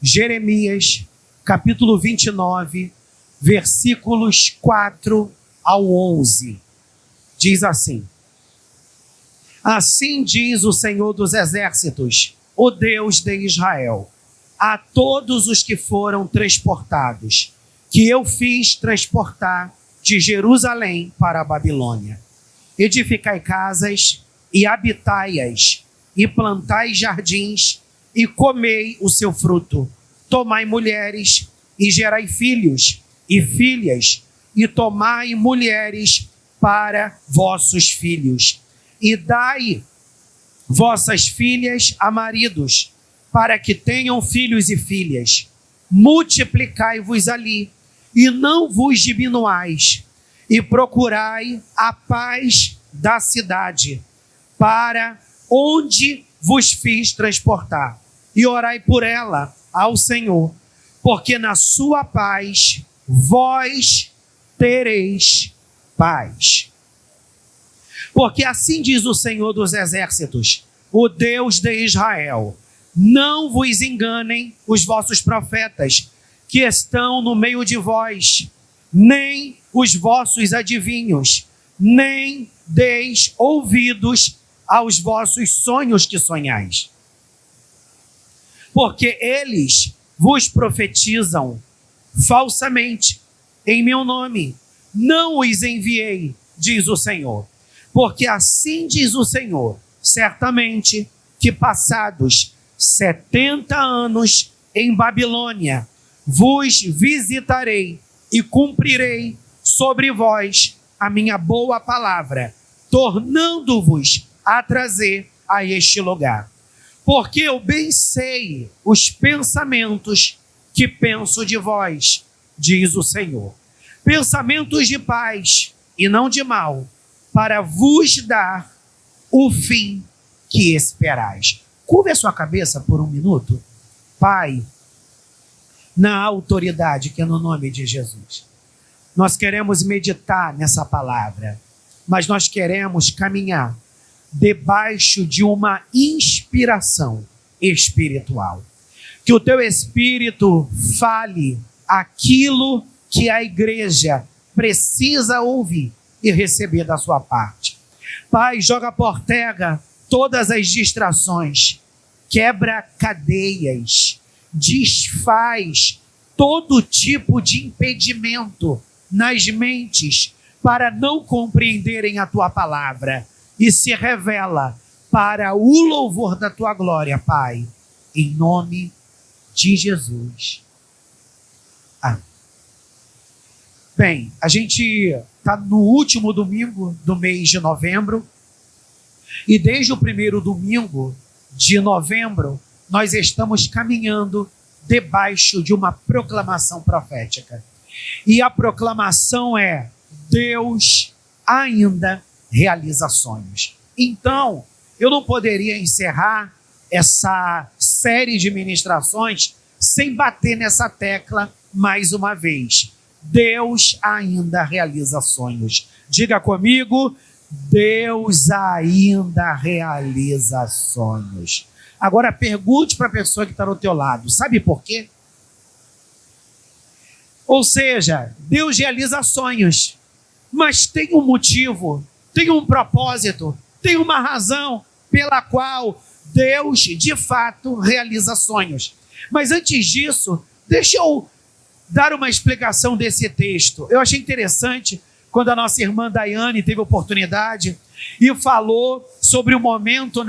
Jeremias, capítulo 29, versículos 4 ao 11. Diz assim: Assim diz o Senhor dos Exércitos, o Deus de Israel, a todos os que foram transportados, que eu fiz transportar de Jerusalém para a Babilônia. Edificai casas e habitai-as, e plantai jardins, e comei o seu fruto. Tomai mulheres, e gerai filhos e filhas, e tomai mulheres para vossos filhos. E dai vossas filhas a maridos, para que tenham filhos e filhas. Multiplicai-vos ali, e não vos diminuais, e procurai a paz da cidade, para onde vos fiz transportar, e orai por ela ao Senhor, porque na sua paz vós tereis paz. Porque assim diz o Senhor dos Exércitos, o Deus de Israel: não vos enganem os vossos profetas que estão no meio de vós, nem os vossos adivinhos, nem deis ouvidos aos vossos sonhos que sonhais. Porque eles vos profetizam falsamente em meu nome. Não os enviei, diz o Senhor. Porque assim diz o Senhor: certamente que passados 70 anos em Babilônia, vos visitarei e cumprirei sobre vós a minha boa palavra, tornando-vos a trazer a este lugar. Porque eu bem sei os pensamentos que penso de vós, diz o Senhor. Pensamentos de paz e não de mal, para vos dar o fim que esperais. Curva a sua cabeça por um minuto. Pai, na autoridade que é no nome de Jesus, nós queremos meditar nessa palavra, mas nós queremos caminhar debaixo de uma inspiração espiritual. Que o teu Espírito fale aquilo que a igreja precisa ouvir e receber da sua parte. Pai, joga por terra todas as distrações, quebra cadeias, desfaz todo tipo de impedimento nas mentes para não compreenderem a tua palavra, e se revela para o louvor da tua glória, Pai, em nome de Jesus. Amém. Bem, a gente está no último domingo do mês de novembro, e desde o primeiro domingo de novembro, nós estamos caminhando debaixo de uma proclamação profética. E a proclamação é: Deus ainda realiza sonhos. Então, eu não poderia encerrar essa série de ministrações sem bater nessa tecla mais uma vez. Deus ainda realiza sonhos. Diga comigo: Deus ainda realiza sonhos. Agora pergunte para a pessoa que está no teu lado: sabe por quê? Ou seja, Deus realiza sonhos, mas tem um motivo, tem um propósito, tem uma razão pela qual Deus de fato realiza sonhos. Mas antes disso, deixa eu dar uma explicação desse texto. Eu achei interessante quando a nossa irmã Daiane teve oportunidade e falou sobre o momento,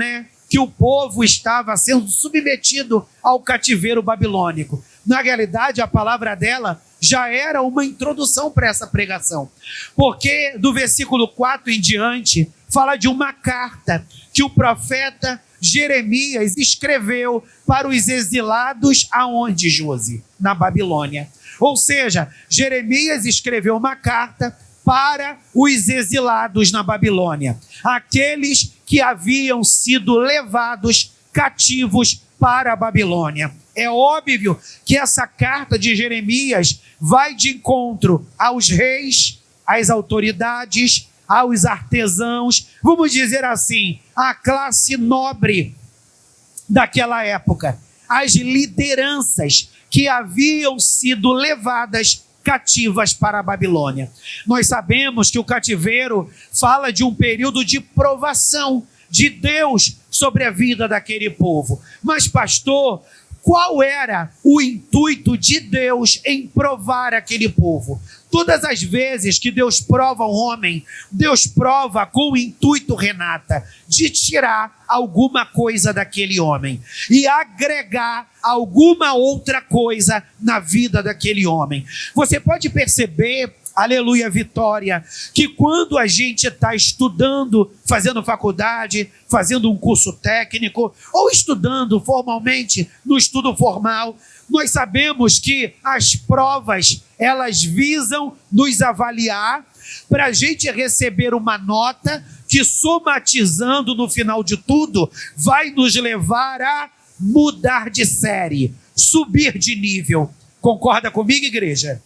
que o povo estava sendo submetido ao cativeiro babilônico. Na realidade, a palavra dela já era uma introdução para essa pregação, porque do versículo 4 em diante fala de uma carta que o profeta Jeremias escreveu para os exilados aonde, Josi? Na Babilônia. Ou seja, Jeremias escreveu uma carta para os exilados na Babilônia, aqueles que haviam sido levados cativos para a Babilônia. É óbvio que essa carta de Jeremias vai de encontro aos reis, às autoridades, aos artesãos, vamos dizer assim, a classe nobre daquela época, as lideranças que haviam sido levadas cativas para a Babilônia. Nós sabemos que o cativeiro fala de um período de provação de Deus sobre a vida daquele povo. Mas, pastor, qual era o intuito de Deus em provar aquele povo? Todas as vezes que Deus prova um homem, Deus prova com o intuito, Renata, de tirar alguma coisa daquele homem e agregar alguma outra coisa na vida daquele homem. Você pode perceber, aleluia, Vitória, que quando a gente está estudando, fazendo faculdade, fazendo um curso técnico, ou estudando formalmente no estudo formal, nós sabemos que as provas, elas visam nos avaliar para a gente receber uma nota que, somatizando no final de tudo, vai nos levar a mudar de série, subir de nível. Concorda comigo, igreja?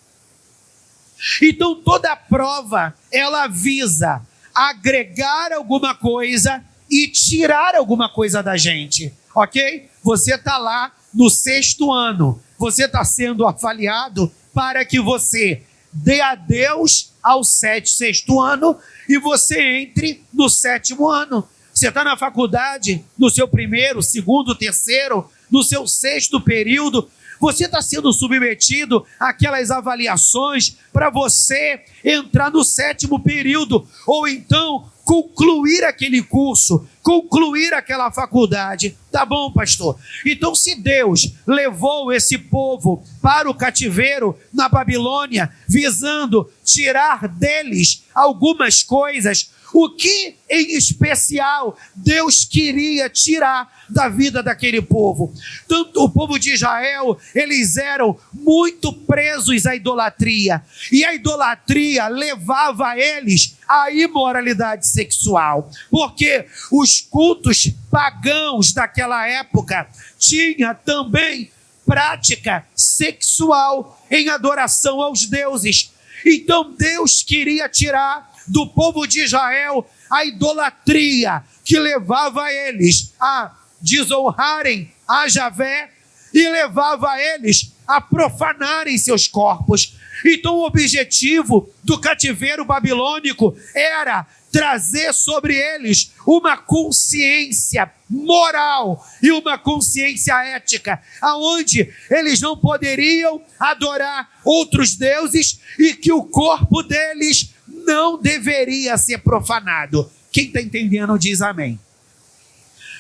Então, toda prova, ela visa agregar alguma coisa e tirar alguma coisa da gente, ok? Você está lá no 6º ano, você está sendo avaliado para que você dê adeus ao 6º ano e você entre no 7º ano. Você está na faculdade, no seu 1º, 2º, 3º, no seu 6º período, você está sendo submetido àquelas avaliações para você entrar no 7º período, ou então concluir aquele curso, concluir aquela faculdade. Tá bom, pastor? Então, se Deus levou esse povo para o cativeiro na Babilônia, visando tirar deles algumas coisas, o que em especial Deus queria tirar da vida daquele povo? Tanto o povo de Israel, eles eram muito presos à idolatria, e a idolatria levava eles à imoralidade sexual, porque os cultos pagãos daquela época tinha também prática sexual em adoração aos deuses. Então Deus queria tirar do povo de Israel a idolatria que levava eles a desonrarem a Javé e levava eles a profanarem seus corpos. Então o objetivo do cativeiro babilônico era trazer sobre eles uma consciência moral e uma consciência ética, aonde eles não poderiam adorar outros deuses e que o corpo deles não deveria ser profanado. Quem está entendendo diz amém.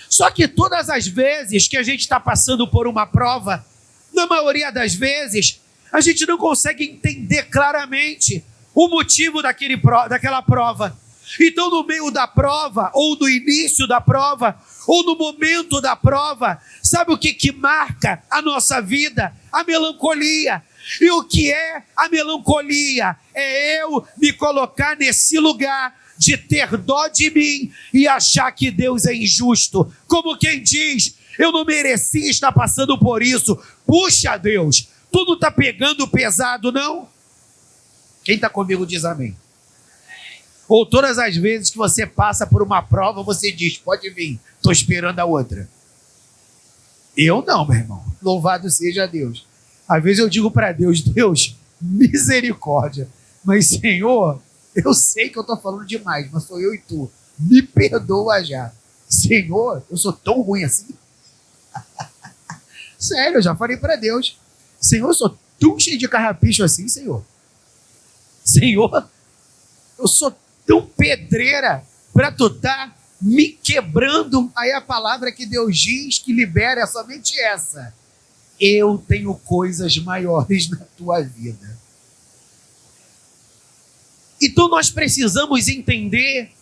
Só que todas as vezes que a gente está passando por uma prova, na maioria das vezes, a gente não consegue entender claramente o motivo daquela prova. Então, no meio da prova, ou no início da prova, ou no momento da prova, sabe o que marca a nossa vida? A melancolia. E o que é a melancolia? É eu me colocar nesse lugar de ter dó de mim e achar que Deus é injusto. Como quem diz, eu não merecia estar passando por isso. Puxa, Deus, tu não está pegando pesado, não? Quem está comigo diz amém. Ou todas as vezes que você passa por uma prova, você diz, pode vir, estou esperando a outra. Eu não, meu irmão. Louvado seja Deus. Às vezes eu digo para Deus, Deus, misericórdia. Mas, Senhor, eu sei que eu estou falando demais, mas sou eu e tu. Me perdoa já. Senhor, eu sou tão ruim assim? Sério, eu já falei para Deus. Senhor, eu sou tão cheio de carrapicho assim, Senhor. Senhor, eu sou tão pedreira para tu estar me quebrando. Aí a palavra que Deus diz que libera é somente essa. Eu tenho coisas maiores na tua vida. Então nós precisamos entender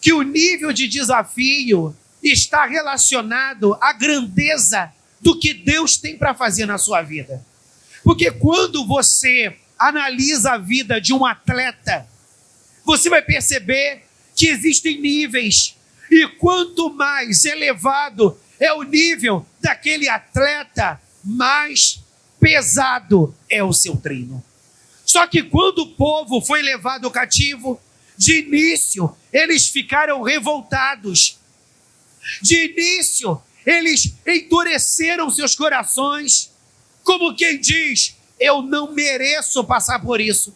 que o nível de desafio está relacionado à grandeza do que Deus tem para fazer na sua vida. Porque quando você analisa a vida de um atleta, você vai perceber que existem níveis. E quanto mais elevado é o nível daquele atleta, mais pesado é o seu treino. Só que quando o povo foi levado cativo, de início eles ficaram revoltados. De início eles endureceram seus corações, como quem diz: eu não mereço passar por isso.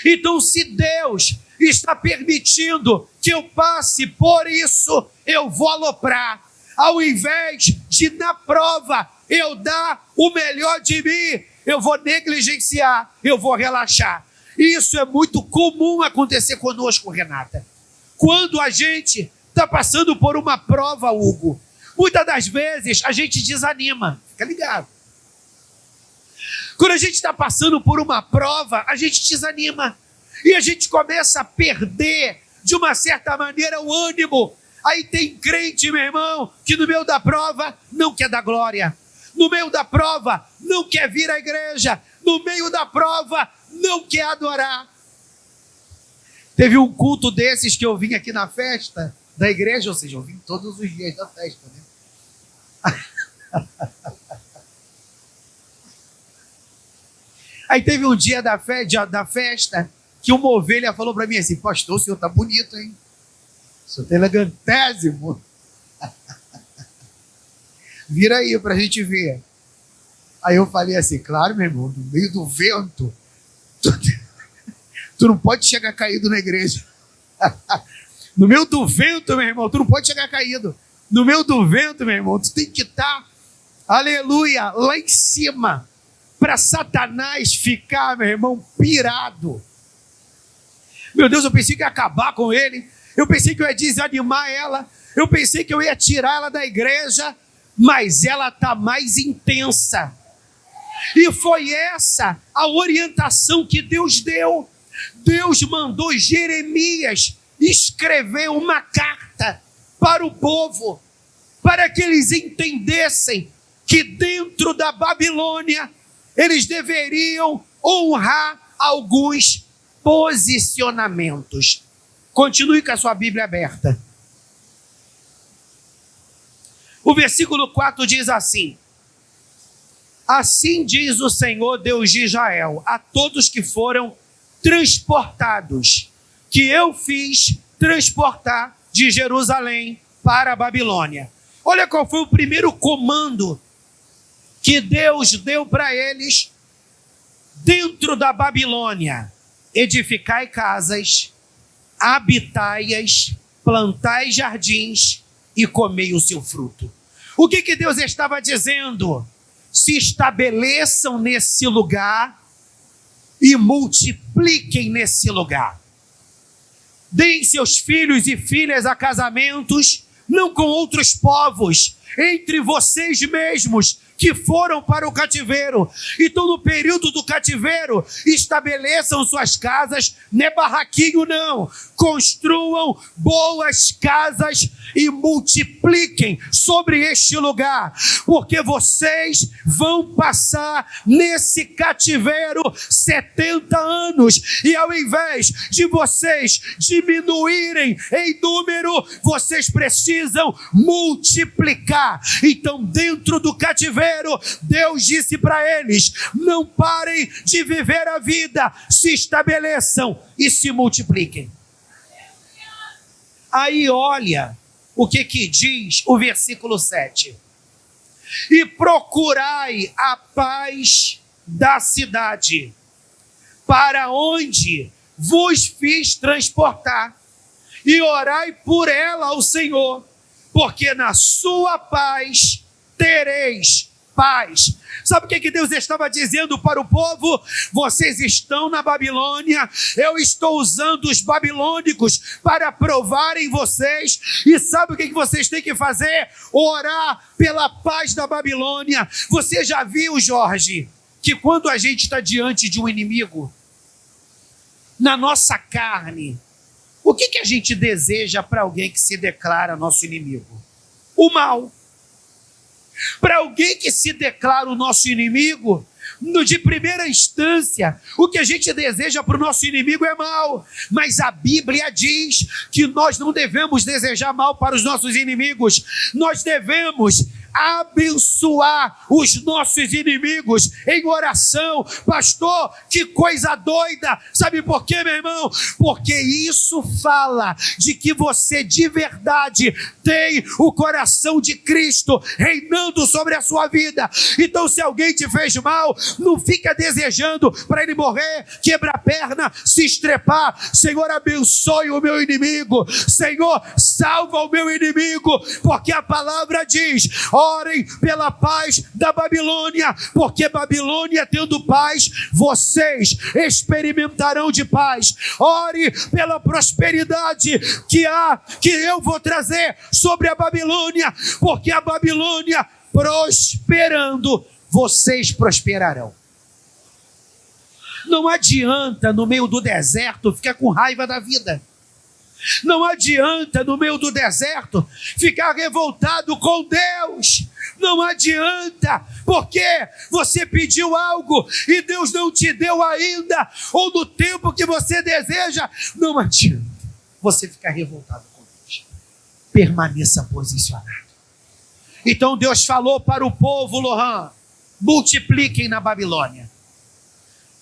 Então, se Deus está permitindo que eu passe por isso, eu vou aloprar. Ao invés de, na prova, eu dar o melhor de mim, eu vou negligenciar, eu vou relaxar. Isso é muito comum acontecer conosco, Renata. Quando a gente está passando por uma prova, Hugo, muitas das vezes a gente desanima. Fica ligado. Quando a gente está passando por uma prova, a gente desanima. E a gente começa a perder, de uma certa maneira, o ânimo. Aí tem crente, meu irmão, que no meio da prova não quer dar glória. No meio da prova não quer vir à igreja. No meio da prova não quer adorar. Teve um culto desses que eu vim aqui na festa da igreja, ou seja, eu vim todos os dias da festa, né? Aí teve um dia da festa que uma ovelha falou para mim assim: pastor, o senhor tá bonito, hein? O senhor tá elegantésimo. Vira aí pra gente ver. Aí eu falei assim: claro, meu irmão, no meio do vento, tu não pode chegar caído na igreja. No meio do vento, meu irmão, tu não pode chegar caído. No meio do vento, meu irmão, tu tem que estar, aleluia, lá em cima, para Satanás ficar, meu irmão, pirado. Meu Deus, eu pensei que ia acabar com ele. Eu pensei que eu ia desanimar ela. Eu pensei que eu ia tirar ela da igreja. Mas ela está mais intensa. E foi essa a orientação que Deus deu. Deus mandou Jeremias escrever uma carta para o povo, para que eles entendessem que dentro da Babilônia eles deveriam honrar alguns posicionamentos. Continue com a sua Bíblia aberta. O versículo 4 diz assim: assim diz o Senhor Deus de Israel a todos que foram transportados, que eu fiz transportar de Jerusalém para a Babilônia. Olha qual foi o primeiro comando que Deus deu para eles dentro da Babilônia: edificai casas, habitai-as, plantai jardins e comei o seu fruto. O que Deus estava dizendo? Se estabeleçam nesse lugar e multipliquem nesse lugar. Deem seus filhos e filhas a casamentos, não com outros povos, entre vocês mesmos, que foram para o cativeiro. Então, no período do cativeiro, estabeleçam suas casas, não é barraquinho não, construam boas casas e multipliquem sobre este lugar, porque vocês vão passar nesse cativeiro 70 anos, e ao invés de vocês diminuírem em número, vocês precisam multiplicar. Então, dentro do cativeiro, Deus disse para eles: não parem de viver a vida, se estabeleçam e se multipliquem. Aí olha o que diz o versículo 7. E procurai a paz da cidade, para onde vos fiz transportar, e orai por ela ao Senhor, porque na sua paz tereis paz. Sabe o que Deus estava dizendo para o povo? Vocês estão na Babilônia, eu estou usando os babilônicos para provarem vocês, e sabe o que vocês têm que fazer? Orar pela paz da Babilônia. Você já viu, Jorge, que quando a gente está diante de um inimigo, na nossa carne, o que a gente deseja para alguém que se declara nosso inimigo? O mal. Para alguém que se declara o nosso inimigo, de primeira instância, o que a gente deseja para o nosso inimigo é mal. Mas a Bíblia diz que nós não devemos desejar mal para os nossos inimigos. Nós devemos abençoar os nossos inimigos em oração. Pastor, que coisa doida! Sabe por quê, meu irmão? Porque isso fala de que você de verdade tem o coração de Cristo reinando sobre a sua vida. Então, se alguém te fez mal, não fica desejando para ele morrer, quebrar a perna, se estrepar. Senhor, abençoe o meu inimigo. Senhor, salva o meu inimigo, porque a palavra diz: orem pela paz da Babilônia, porque Babilônia tendo paz, vocês experimentarão de paz. Ore pela prosperidade que eu vou trazer sobre a Babilônia, porque a Babilônia prosperando, vocês prosperarão. Não adianta no meio do deserto ficar com raiva da vida. Não adianta no meio do deserto ficar revoltado com Deus. Não adianta, porque você pediu algo e Deus não te deu ainda, ou no tempo que você deseja. Não adianta você ficar revoltado com Deus. Permaneça posicionado. Então Deus falou para o povo, Lohan: multipliquem na Babilônia.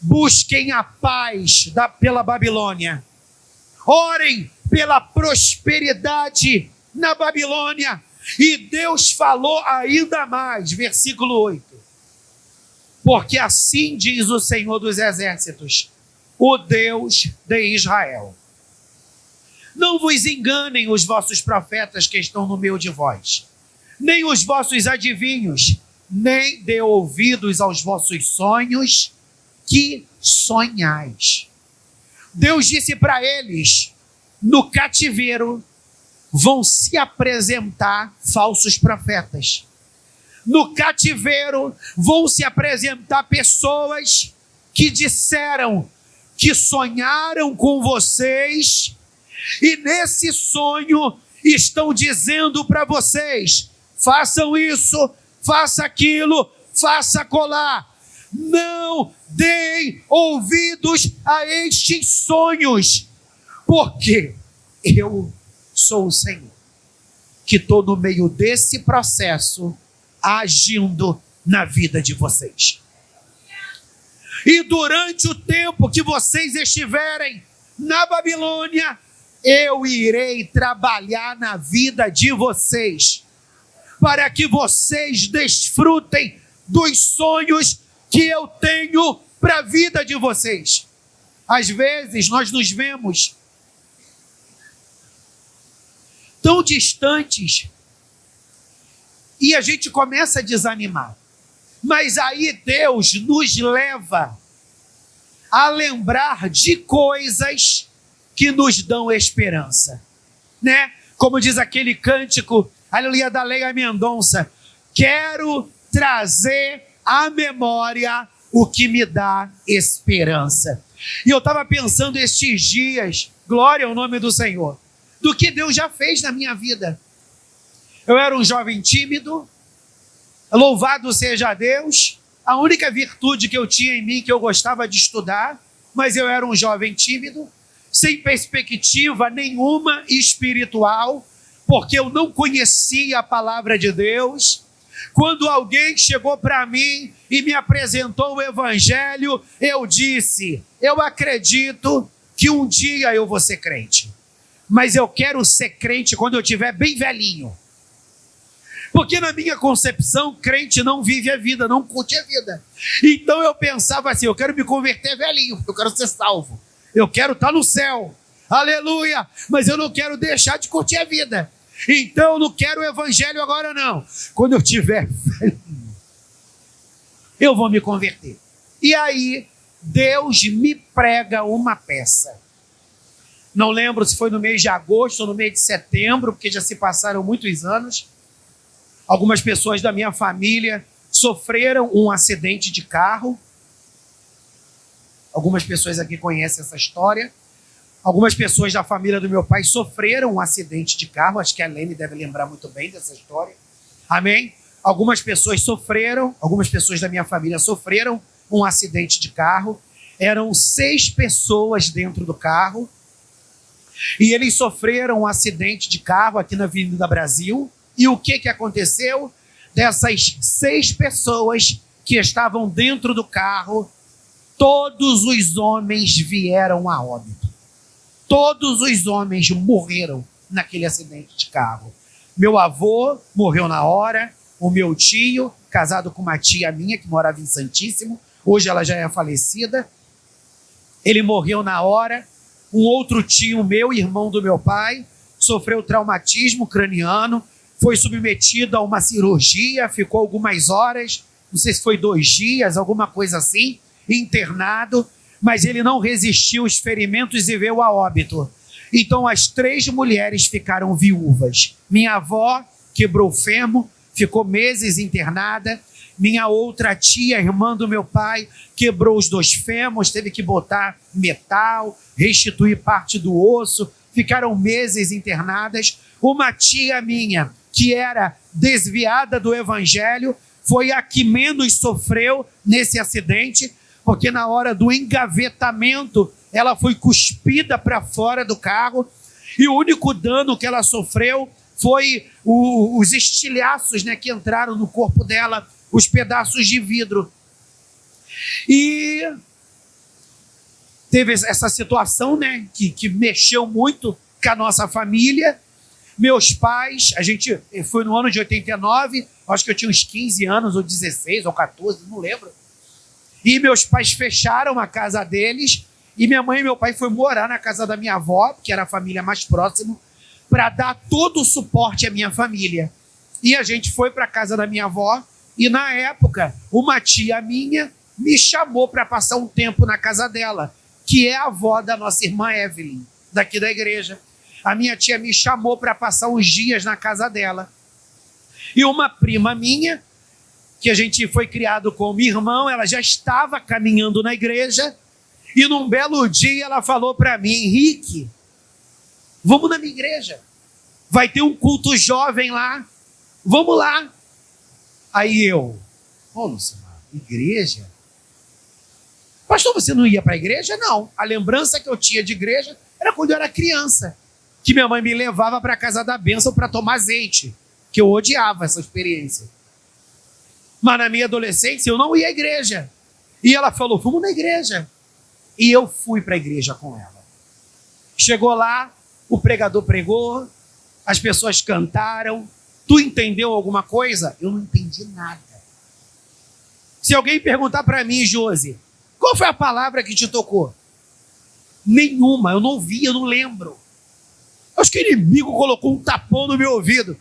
Busquem a paz pela Babilônia. Orem pela prosperidade na Babilônia. E Deus falou ainda mais, versículo 8. Porque assim diz o Senhor dos Exércitos, o Deus de Israel: não vos enganem os vossos profetas que estão no meio de vós, nem os vossos adivinhos, nem dê ouvidos aos vossos sonhos que sonhais. Deus disse para eles: no cativeiro vão se apresentar falsos profetas. No cativeiro vão se apresentar pessoas que disseram que sonharam com vocês, e nesse sonho estão dizendo para vocês: façam isso, faça aquilo, faça acolá. Não deem ouvidos a estes sonhos, porque eu sou o Senhor, que estou no meio desse processo, agindo na vida de vocês. E durante o tempo que vocês estiverem na Babilônia, eu irei trabalhar na vida de vocês, para que vocês desfrutem dos sonhos que eu tenho para a vida de vocês. Às vezes nós nos vemos tão distantes e a gente começa a desanimar. Mas aí Deus nos leva a lembrar de coisas que nos dão esperança, né? Como diz aquele cântico, aleluia, da Leia Mendonça: quero trazer à memória o que me dá esperança. E eu estava pensando estes dias, glória ao nome do Senhor, do que Deus já fez na minha vida. Eu era um jovem tímido, louvado seja Deus, a única virtude que eu tinha em mim, que eu gostava de estudar, mas eu era um jovem tímido, sem perspectiva nenhuma espiritual, porque eu não conhecia a palavra de Deus. Quando alguém chegou para mim e me apresentou o Evangelho, eu disse: eu acredito que um dia eu vou ser crente, mas eu quero ser crente quando eu estiver bem velhinho. Porque na minha concepção, crente não vive a vida, não curte a vida. Então eu pensava assim: eu quero me converter velhinho, eu quero ser salvo, eu quero estar no céu, aleluia, mas eu não quero deixar de curtir a vida. Então eu não quero o Evangelho agora não. Quando eu tiver velhinho, eu vou me converter. E aí Deus me prega uma peça. Não lembro se foi no mês de agosto ou no mês de setembro, porque já se passaram muitos anos. Algumas pessoas da minha família sofreram um acidente de carro. Algumas pessoas aqui conhecem essa história. Algumas pessoas da família do meu pai sofreram um acidente de carro. Acho que a Lene deve lembrar muito bem dessa história. Amém? Algumas pessoas da minha família sofreram um acidente de carro. Eram 6 pessoas dentro do carro. E eles sofreram um acidente de carro aqui na Avenida Brasil. E o que aconteceu? dessas 6 pessoas que estavam dentro do carro, todos os homens vieram a óbito. Todos os homens morreram naquele acidente de carro. Meu avô morreu na hora, o meu tio, casado com uma tia minha que morava em Santíssimo, hoje ela já é falecida, ele morreu na hora. Um outro tio meu, irmão do meu pai, sofreu traumatismo craniano, foi submetido a uma cirurgia, ficou algumas horas, não sei se foi 2 dias, alguma coisa assim, internado, mas ele não resistiu aos ferimentos e veio a óbito. Então as 3 mulheres ficaram viúvas. Minha avó quebrou o fêmur, ficou meses internada. Minha outra tia, irmã do meu pai, quebrou os 2 fêmurs, teve que botar metal, restituir parte do osso, ficaram meses internadas. Uma tia minha, que era desviada do evangelho, foi a que menos sofreu nesse acidente, porque na hora do engavetamento, ela foi cuspida para fora do carro, e o único dano que ela sofreu foi os estilhaços, né, que entraram no corpo dela, os pedaços de vidro. E teve essa situação, né, que mexeu muito com a nossa família. Meus pais, a gente foi no ano de 89, acho que eu tinha uns 15 anos, ou 16, ou 14, não lembro. E meus pais fecharam a casa deles, e minha mãe e meu pai foram morar na casa da minha avó, que era a família mais próxima, para dar todo o suporte à minha família. E a gente foi para a casa da minha avó, e na época, uma tia minha me chamou para passar um tempo na casa dela, que é a avó da nossa irmã Evelyn, daqui da igreja. A minha tia me chamou para passar uns dias na casa dela. E uma prima minha, que a gente foi criado como irmão, ela já estava caminhando na igreja, e num belo dia ela falou para mim: Henrique, vamos na minha igreja, vai ter um culto jovem lá, vamos lá. Aí eu, Lucimar, igreja? Pastor, você não ia para a igreja? Não, a lembrança que eu tinha de igreja era quando eu era criança, que minha mãe me levava para a casa da bênção para tomar azeite, que eu odiava essa experiência. Mas na minha adolescência eu não ia à igreja. E ela falou: vamos na igreja. E eu fui para a igreja com ela. Chegou lá, o pregador pregou, as pessoas cantaram. Tu entendeu alguma coisa? Eu não entendi nada. Se alguém perguntar para mim: Josi, qual foi a palavra que te tocou? Nenhuma, eu não vi, eu não lembro. Acho que o inimigo colocou um tapão no meu ouvido.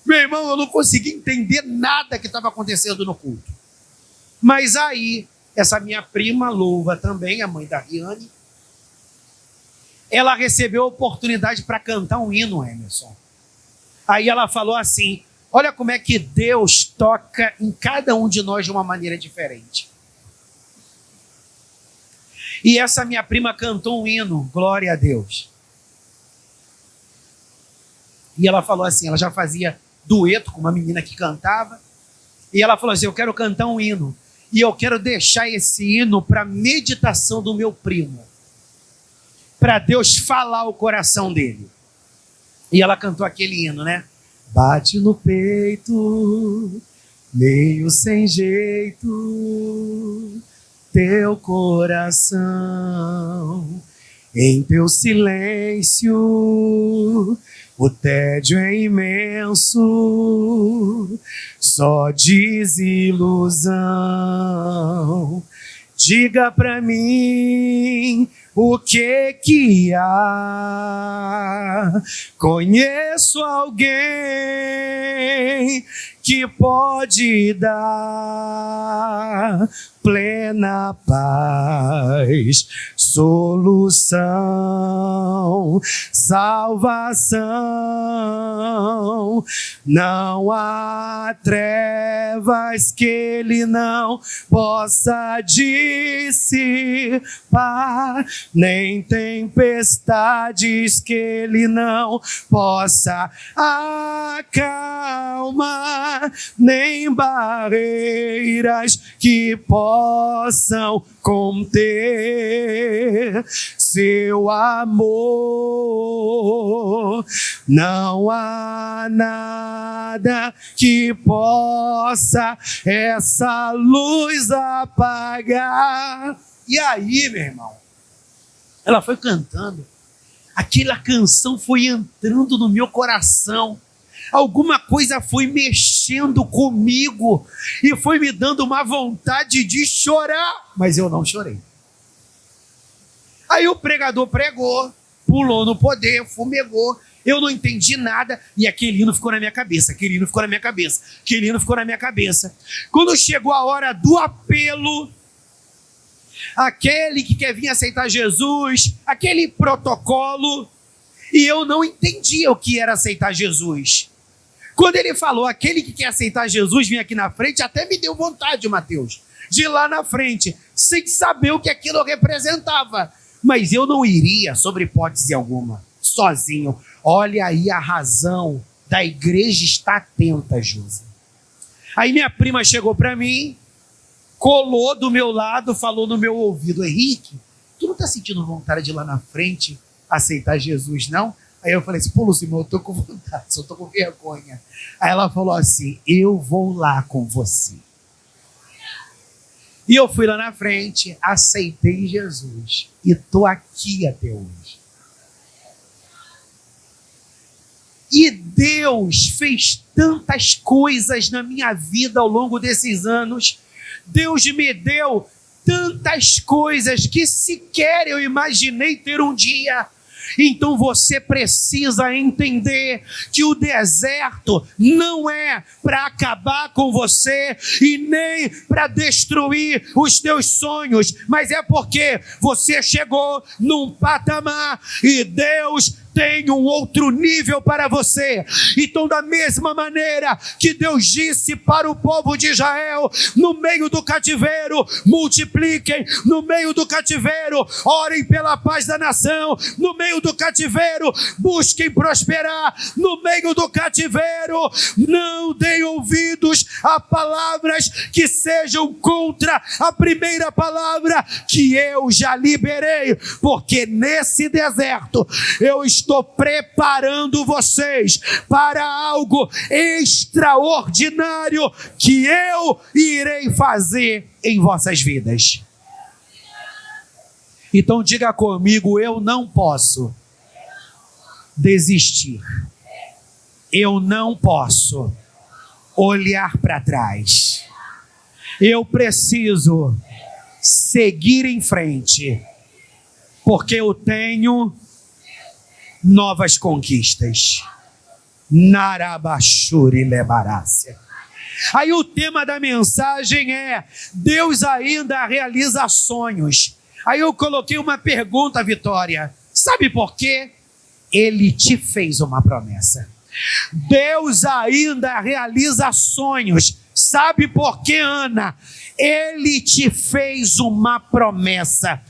Meu irmão, eu não consegui entender nada que estava acontecendo no culto. Mas aí, essa minha prima Louva também, a mãe da Riane, ela recebeu a oportunidade para cantar um hino, Emerson. Aí ela falou assim: olha como é que Deus toca em cada um de nós de uma maneira diferente. E essa minha prima cantou um hino, glória a Deus. E ela falou assim, ela já fazia dueto com uma menina que cantava, e ela falou assim: eu quero cantar um hino, e eu quero deixar esse hino para meditação do meu primo, para Deus falar o coração dele. E ela cantou aquele hino, né? Bate no peito, meio sem jeito, teu coração, em teu silêncio, o tédio é imenso, só desilusão. Diga pra mim o que há. Conheço alguém que pode dar plena paz, solução, salvação. Não há trevas que ele não possa dissipar. nem tempestades que ele não possa acalmar, nem barreiras que possam conter seu amor. Não há nada que possa essa luz apagar. E aí, meu irmão, ela foi cantando, aquela canção foi entrando no meu coração, alguma coisa foi mexendo comigo e foi me dando uma vontade de chorar, mas eu não chorei. Aí o pregador pregou, pulou no poder, fumegou, eu não entendi nada e aquele hino ficou na minha cabeça, aquele hino ficou na minha cabeça, aquele hino ficou na minha cabeça. Quando chegou a hora do apelo, aquele que quer vir aceitar Jesus, aquele protocolo, e eu não entendia o que era aceitar Jesus. Quando ele falou, aquele que quer aceitar Jesus, vem aqui na frente, até me deu vontade, Mateus, de ir lá na frente, sem saber o que aquilo representava. Mas eu não iria, sobre hipótese alguma, sozinho. Olha aí a razão da igreja estar atenta, Josi. Aí minha prima chegou para mim, colou do meu lado, falou no meu ouvido, Henrique, tu não está sentindo vontade de ir lá na frente aceitar Jesus, não? Aí eu falei assim, pô, Lucimão, eu tô com vontade, só tô com vergonha. Aí ela falou assim, eu vou lá com você. E eu fui lá na frente, aceitei Jesus e tô aqui até hoje. E Deus fez tantas coisas na minha vida ao longo desses anos. Deus me deu tantas coisas que sequer eu imaginei ter um dia. Então você precisa entender que o deserto não é para acabar com você e nem para destruir os teus sonhos, mas é porque você chegou num patamar e Deus tem um outro nível para você. Então, da mesma maneira que Deus disse para o povo de Israel, no meio do cativeiro, multipliquem, no meio do cativeiro, orem pela paz da nação, no meio do cativeiro, busquem prosperar, no meio do cativeiro, não deem ouvidos a palavras que sejam contra a primeira palavra que eu já liberei, porque nesse deserto eu estou preparando vocês para algo extraordinário que eu irei fazer em vossas vidas. Então diga comigo, eu não posso desistir. Eu não posso olhar para trás. Eu preciso seguir em frente, porque eu tenho novas conquistas. Narabashuri lebarácia. Aí o tema da mensagem é: Deus ainda realiza sonhos. Aí eu coloquei uma pergunta, Vitória. Sabe por quê? Ele te fez uma promessa. Deus ainda realiza sonhos. Sabe por quê, Ana? Ele te fez uma promessa.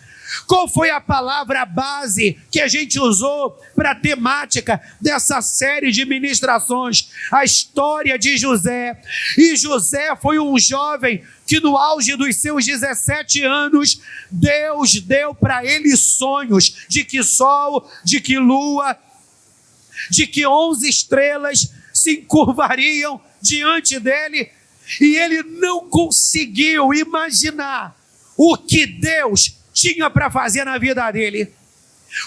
Qual foi a palavra base que a gente usou para a temática dessa série de ministrações? A história de José. E José foi um jovem que no auge dos seus 17 anos, Deus deu para ele sonhos de que sol, de que lua, de que 11 estrelas se encurvariam diante dele, e ele não conseguiu imaginar o que Deus tinha para fazer na vida dele.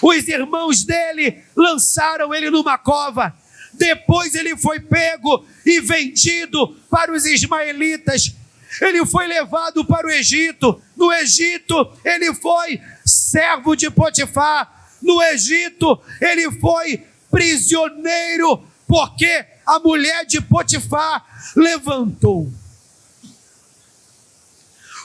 Os irmãos dele lançaram ele numa cova, depois ele foi pego e vendido para os ismaelitas, ele foi levado para o Egito, no Egito ele foi servo de Potifar, no Egito ele foi prisioneiro, porque a mulher de Potifar levantou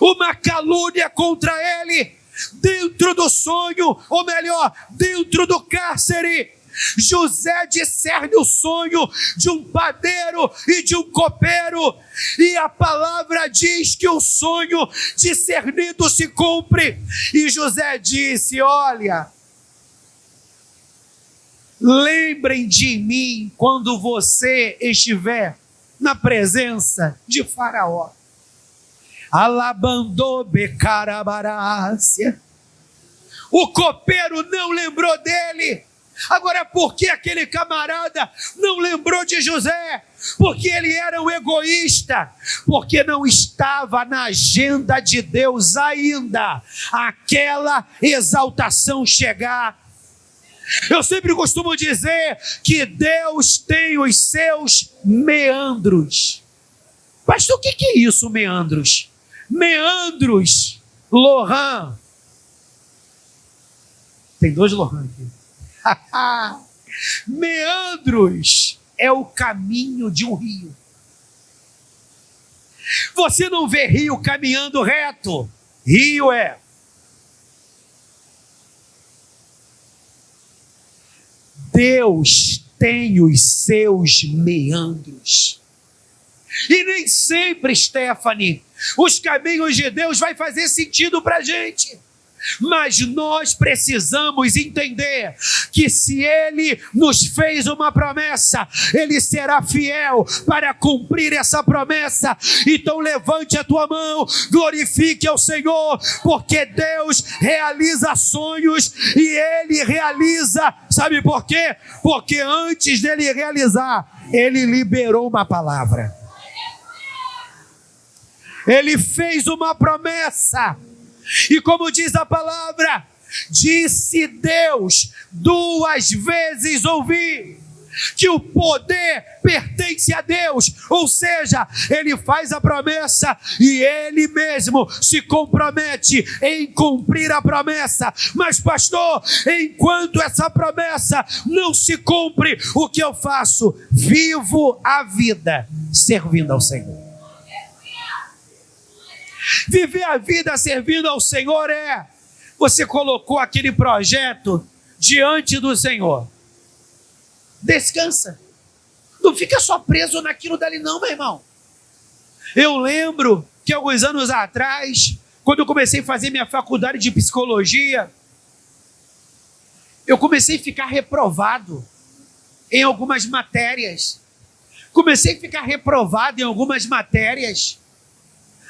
uma calúnia contra ele, dentro do sonho, ou melhor, dentro do cárcere. José discerne o sonho de um padeiro e de um copeiro, e a palavra diz que o sonho discernido se cumpre. E José disse: olha, lembrem de mim quando você estiver na presença de Faraó. Alabandou becarabarácia. O copeiro não lembrou dele. Agora, por que aquele camarada não lembrou de José? Porque ele era um egoísta, porque não estava na agenda de Deus ainda aquela exaltação chegar. Eu sempre costumo dizer que Deus tem os seus meandros. Pastor, o que é isso, meandros? Meandros, Lohan. Tem 2 Lohan aqui. Meandros é o caminho de um rio. Você não vê rio caminhando reto. Rio é. Deus tem os seus meandros. E nem sempre, Stephanie, os caminhos de Deus vai fazer sentido para a gente. Mas nós precisamos entender que se Ele nos fez uma promessa, Ele será fiel para cumprir essa promessa. Então levante a tua mão, glorifique ao Senhor, porque Deus realiza sonhos e Ele realiza, sabe por quê? Porque antes dele realizar, Ele liberou uma palavra. Ele fez uma promessa. E como diz a palavra, disse Deus, 2 vezes ouvi, que o poder pertence a Deus. Ou seja, Ele faz a promessa e Ele mesmo se compromete em cumprir a promessa. Mas pastor, enquanto essa promessa não se cumpre, o que eu faço? Vivo a vida servindo ao Senhor. Viver a vida servindo ao Senhor é: você colocou aquele projeto diante do Senhor, descansa, não fica só preso naquilo dali não, meu irmão. Eu lembro que alguns anos atrás, quando eu comecei a fazer minha faculdade de psicologia, eu comecei a ficar reprovado em algumas matérias.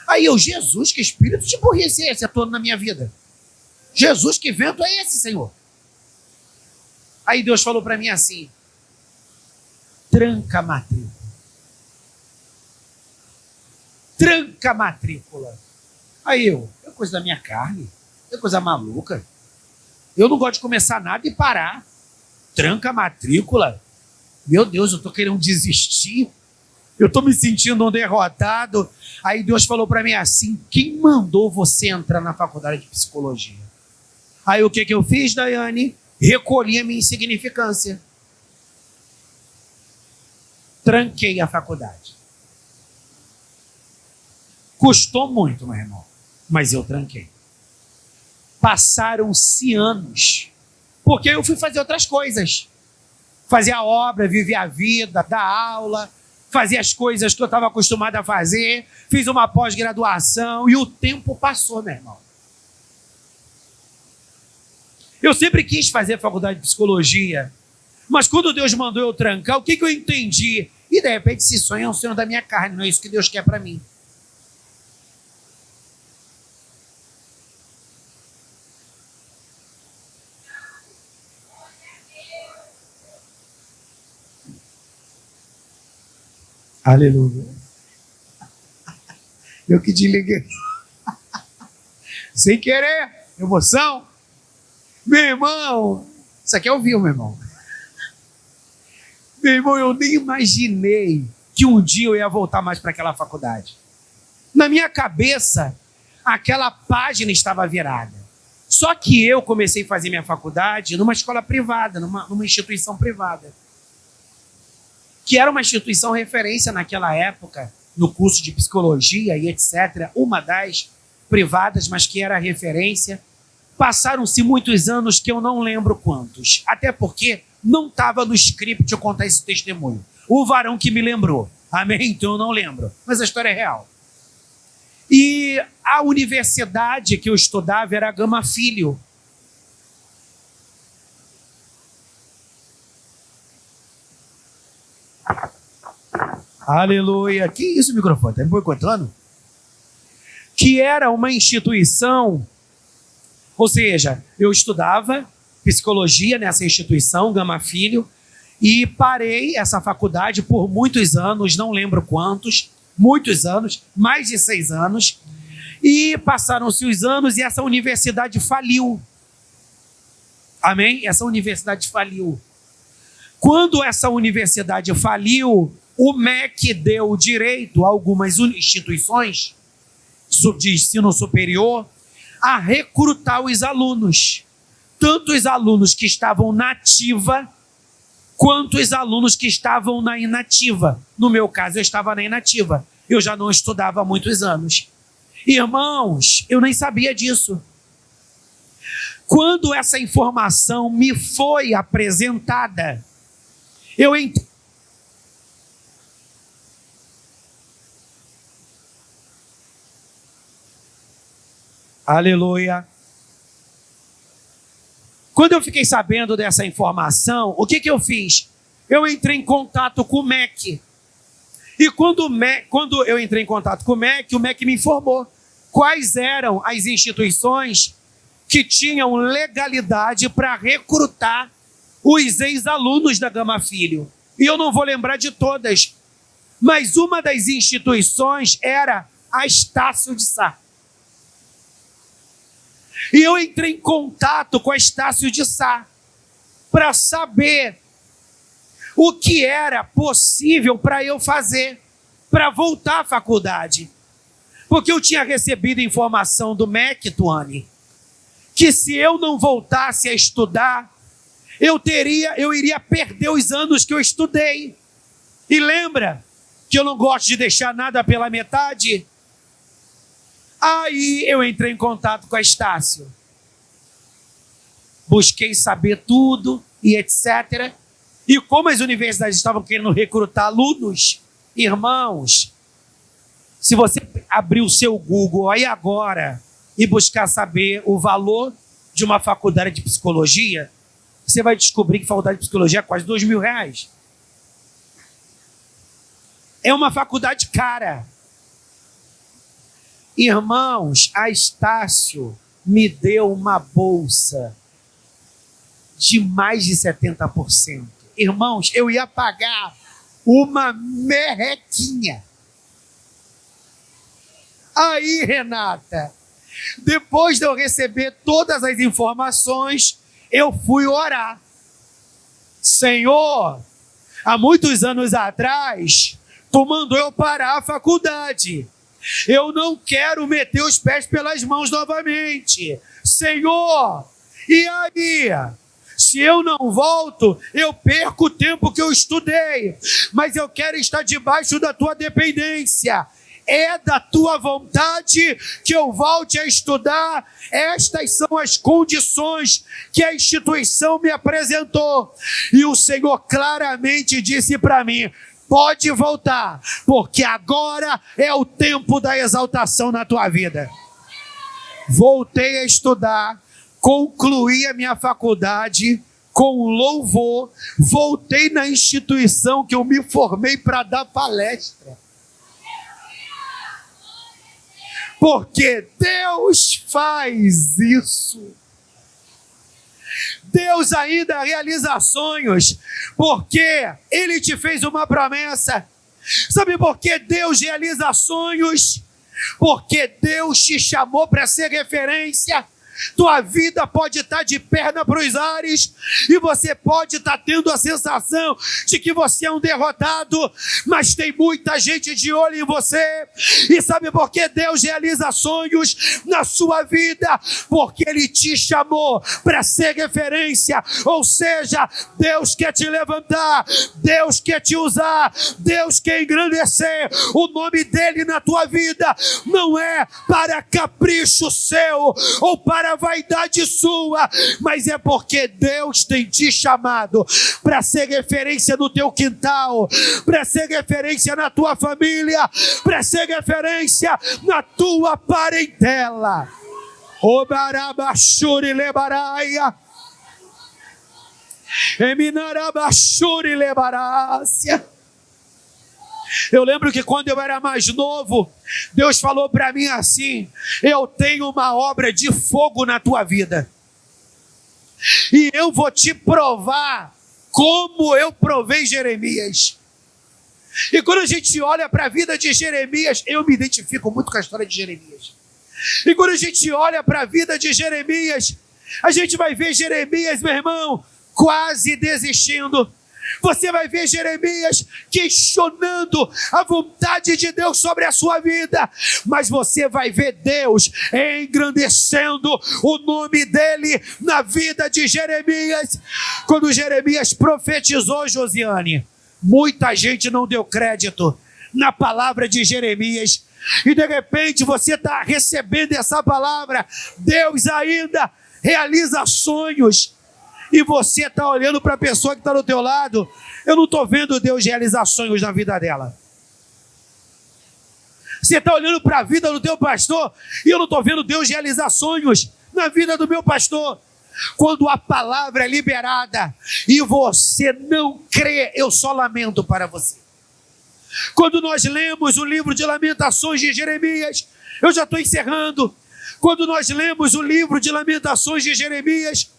Aí eu, Jesus, que espírito de burrice é esse atuando na minha vida? Jesus, que vento é esse, Senhor? Aí Deus falou para mim assim: tranca a matrícula. Tranca a matrícula. Aí é coisa da minha carne, é coisa maluca. Eu não gosto de começar nada e parar. Tranca a matrícula. Meu Deus, eu estou querendo desistir. Eu estou me sentindo um derrotado. Aí Deus falou para mim assim: quem mandou você entrar na faculdade de psicologia? Aí o que eu fiz, Daiane? Recolhi a minha insignificância. Tranquei a faculdade. Custou muito, meu irmão, mas eu tranquei. Passaram-se anos, porque eu fui fazer outras coisas. Fazer a obra, viver a vida, dar aula, fazer as coisas que eu estava acostumado a fazer, fiz uma pós-graduação e o tempo passou, meu irmão. Eu sempre quis fazer faculdade de psicologia, mas quando Deus mandou eu trancar, o que eu entendi? E de repente esse sonho é um sonho da minha carne, não é isso que Deus quer para mim. Aleluia. Eu que desliguei. Sem querer. Emoção. Meu irmão. Isso aqui é ao vivo, meu irmão. Meu irmão, eu nem imaginei que um dia eu ia voltar mais para aquela faculdade. Na minha cabeça, aquela página estava virada. Só que eu comecei a fazer minha faculdade numa escola privada, numa instituição privada, que era uma instituição referência naquela época, no curso de psicologia e etc. Uma das privadas, mas que era referência. Passaram-se muitos anos que eu não lembro quantos. Até porque não estava no script eu contar esse testemunho. O varão que me lembrou. Amém? Então eu não lembro. Mas a história é real. E a universidade que eu estudava era a Gama Filho. Aleluia. Que isso, microfone? Está me boicotando? Que era uma instituição, ou seja, eu estudava psicologia nessa instituição, Gama Filho, e parei essa faculdade por muitos anos, não lembro quantos, muitos anos, mais de 6 anos, e passaram-se os anos e essa universidade faliu. Amém? Essa universidade faliu. Quando essa universidade faliu, o MEC deu direito a algumas instituições de ensino superior a recrutar os alunos. Tanto os alunos que estavam na ativa, quanto os alunos que estavam na inativa. No meu caso, eu estava na inativa. Eu já não estudava há muitos anos. Irmãos, eu nem sabia disso. Quando essa informação me foi apresentada, eu entrei. Aleluia. Quando eu fiquei sabendo dessa informação, o que eu fiz? Eu entrei em contato com o MEC. E quando eu entrei em contato com o MEC me informou quais eram as instituições que tinham legalidade para recrutar os ex-alunos da Gama Filho. E eu não vou lembrar de todas, mas uma das instituições era a Estácio de Sá. E eu entrei em contato com a Estácio de Sá para saber o que era possível para eu fazer para voltar à faculdade. Porque eu tinha recebido informação do MEC, Tuane, que se eu não voltasse a estudar, eu iria perder os anos que eu estudei. E lembra que eu não gosto de deixar nada pela metade? Aí eu entrei em contato com a Estácio. Busquei saber tudo e etc. E como as universidades estavam querendo recrutar alunos, irmãos, se você abrir o seu Google aí agora e buscar saber o valor de uma faculdade de psicologia, você vai descobrir que a faculdade de psicologia é quase R$2.000. É uma faculdade cara. Irmãos, a Estácio me deu uma bolsa de mais de 70%. Irmãos, eu ia pagar uma merrequinha. Aí, Renata, depois de eu receber todas as informações, eu fui orar. Senhor, há muitos anos atrás, tu mandou eu parar a faculdade. Eu não quero meter os pés pelas mãos novamente. Senhor, e aí? Se eu não volto, eu perco o tempo que eu estudei. Mas eu quero estar debaixo da tua dependência. É da tua vontade que eu volte a estudar. Estas são as condições que a instituição me apresentou. E o Senhor claramente disse para mim: pode voltar, porque agora é o tempo da exaltação na tua vida. Voltei a estudar, concluí a minha faculdade com louvor, voltei na instituição que eu me formei para dar palestra. Porque Deus faz isso. Deus ainda realiza sonhos, porque Ele te fez uma promessa. Sabe por que Deus realiza sonhos? Porque Deus te chamou para ser referência. Tua vida pode estar de perna para os ares e você pode estar tendo a sensação de que você é um derrotado, mas tem muita gente de olho em você. E sabe por que Deus realiza sonhos na sua vida? Porque Ele te chamou para ser referência. Ou seja, Deus quer te levantar, Deus quer te usar, Deus quer engrandecer o nome dEle na tua vida. Não é para capricho seu ou para para a vaidade sua, mas é porque Deus tem te chamado para ser referência no teu quintal, para ser referência na tua família, para ser referência na tua parentela. Obarabashuri lebaraia. Eminarabashuri lebarácia. Eu lembro que quando eu era mais novo, Deus falou para mim assim: eu tenho uma obra de fogo na tua vida, e eu vou te provar como eu provei Jeremias. E quando a gente olha para a vida de Jeremias, eu me identifico muito com a história de Jeremias. E quando a gente olha para a vida de Jeremias, a gente vai ver Jeremias, meu irmão, quase desistindo. Você vai ver Jeremias questionando a vontade de Deus sobre a sua vida, mas você vai ver Deus engrandecendo o nome dele na vida de Jeremias. Quando Jeremias profetizou, Josiane, muita gente não deu crédito na palavra de Jeremias, e de repente você está recebendo essa palavra. Deus ainda realiza sonhos, e você está olhando para a pessoa que está do teu lado. Eu não estou vendo Deus realizar sonhos na vida dela. Você está olhando para a vida do teu pastor, e eu não estou vendo Deus realizar sonhos na vida do meu pastor. Quando a palavra é liberada e você não crê, eu só lamento para você. Quando nós lemos o livro de Lamentações de Jeremias, eu já estou encerrando. Quando nós lemos o livro de Lamentações de Jeremias,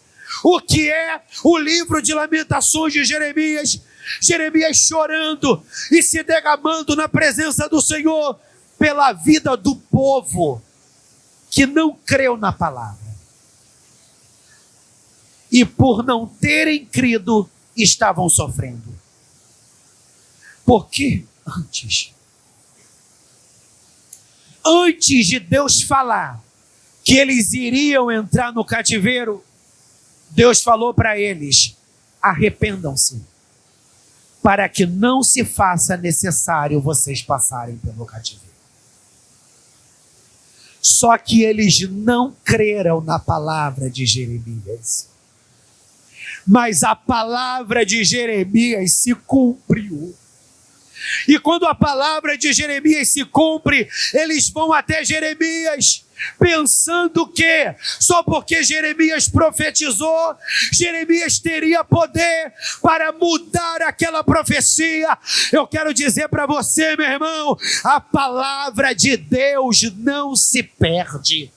o que é o livro de Lamentações de Jeremias? Jeremias chorando e se derramando na presença do Senhor pela vida do povo que não creu na palavra. E por não terem crido, estavam sofrendo. Porque antes de Deus falar que eles iriam entrar no cativeiro, Deus falou para eles: arrependam-se, para que não se faça necessário vocês passarem pelo cativeiro. Só que eles não creram na palavra de Jeremias. Mas a palavra de Jeremias se cumpriu. E quando a palavra de Jeremias se cumpre, eles vão até Jeremias, pensando que só porque Jeremias profetizou, Jeremias teria poder para mudar aquela profecia. Eu quero dizer para você, meu irmão, a palavra de Deus não se perde.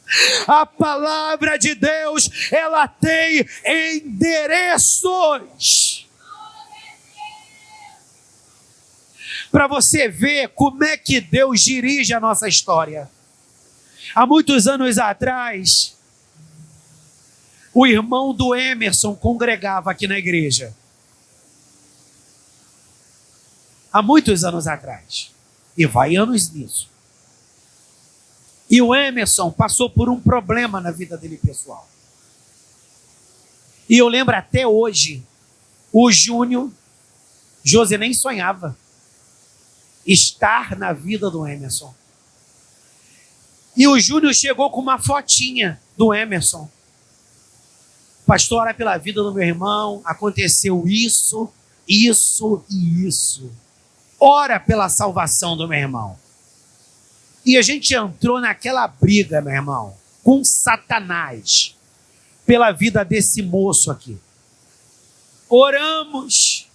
A palavra de Deus, ela tem endereços. Para você ver como é que Deus dirige a nossa história. Há muitos anos atrás, o irmão do Emerson congregava aqui na igreja. Há muitos anos atrás. E vai anos nisso. E o Emerson passou por um problema na vida dele pessoal. E eu lembro até hoje, o Júnior, José nem sonhava estar na vida do Emerson. E o Júnior chegou com uma fotinha do Emerson. Pastor, ora pela vida do meu irmão, aconteceu isso, isso e isso. Ora pela salvação do meu irmão. E a gente entrou naquela briga, meu irmão, com Satanás, pela vida desse moço aqui. Oramos.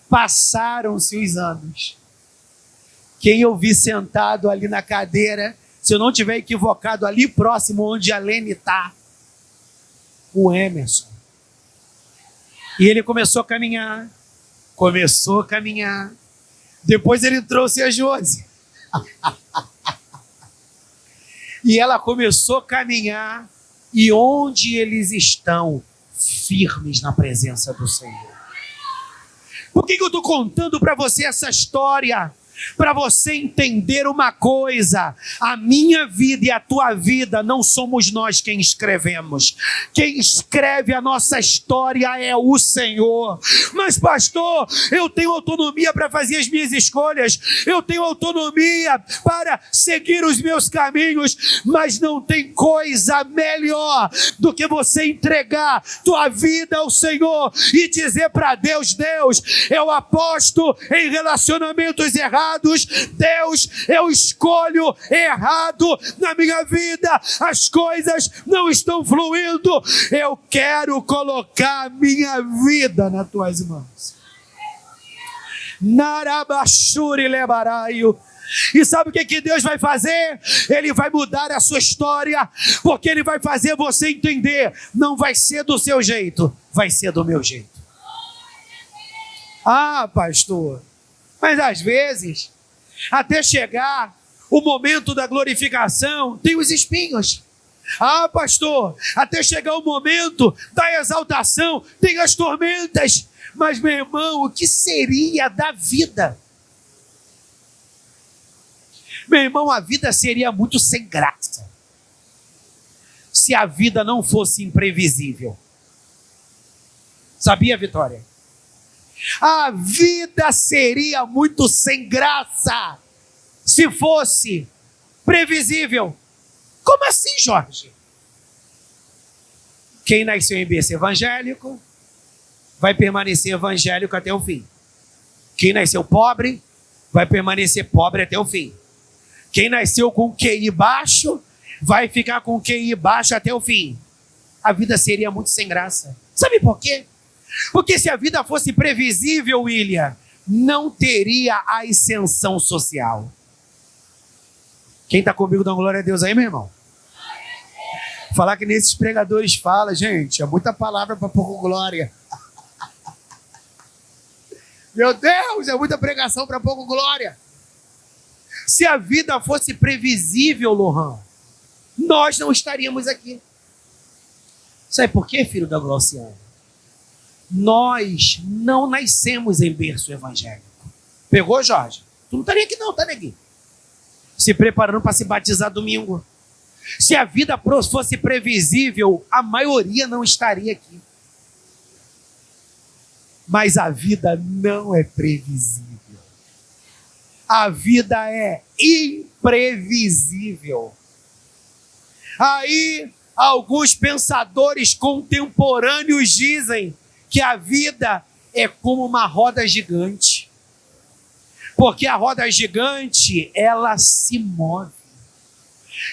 Passaram-se os anos. Quem eu vi sentado ali na cadeira, se eu não tiver equivocado, ali próximo onde a Lene está, o Emerson. E ele começou a caminhar. Depois ele trouxe a Josi. E ela começou a caminhar. E onde eles estão? Firmes na presença do Senhor. Por que eu estou contando para você essa história? para você entender uma coisa: a minha vida e a tua vida não somos nós quem escrevemos. Quem escreve a nossa história é o Senhor. Mas pastor, eu tenho autonomia para fazer as minhas escolhas, eu tenho autonomia para seguir os meus caminhos, mas não tem coisa melhor do que você entregar tua vida ao Senhor e dizer para Deus: Deus, eu aposto em relacionamentos errados, Deus, eu escolho errado na minha vida, as coisas não estão fluindo, eu quero colocar a minha vida nas tuas mãos. Narabashuri lebaraio. E sabe o que Deus vai fazer? Ele vai mudar a sua história, porque Ele vai fazer você entender: não vai ser do seu jeito, vai ser do meu jeito. Ah, pastor, mas às vezes, até chegar o momento da glorificação, tem os espinhos. Ah, pastor, até chegar o momento da exaltação, tem as tormentas. Mas, meu irmão, o que seria da vida? Meu irmão, a vida seria muito sem graça se a vida não fosse imprevisível. Sabia, Vitória? A vida seria muito sem graça se fosse previsível. Como assim, Jorge? Quem nasceu em berço evangélico vai permanecer evangélico até o fim. Quem nasceu pobre vai permanecer pobre até o fim. Quem nasceu com QI baixo vai ficar com QI baixo até o fim. A vida seria muito sem graça. Sabe por quê? Porque se a vida fosse previsível, William, não teria a ascensão social. Quem está comigo, dá glória a Deus aí, meu irmão? Falar que nesses pregadores fala, gente, é muita palavra para pouco glória. Meu Deus, é muita pregação para pouco glória. Se a vida fosse previsível, Lohan, nós não estaríamos aqui. Sabe por quê, filho da Glauciana? Nós não nascemos em berço evangélico. Pegou, Jorge? Tu não estaria aqui não, tá, neguinho? Se preparando para se batizar domingo. Se a vida fosse previsível, a maioria não estaria aqui. Mas a vida não é previsível. A vida é imprevisível. Aí, alguns pensadores contemporâneos dizem que a vida é como uma roda gigante. Porque a roda gigante, ela se move.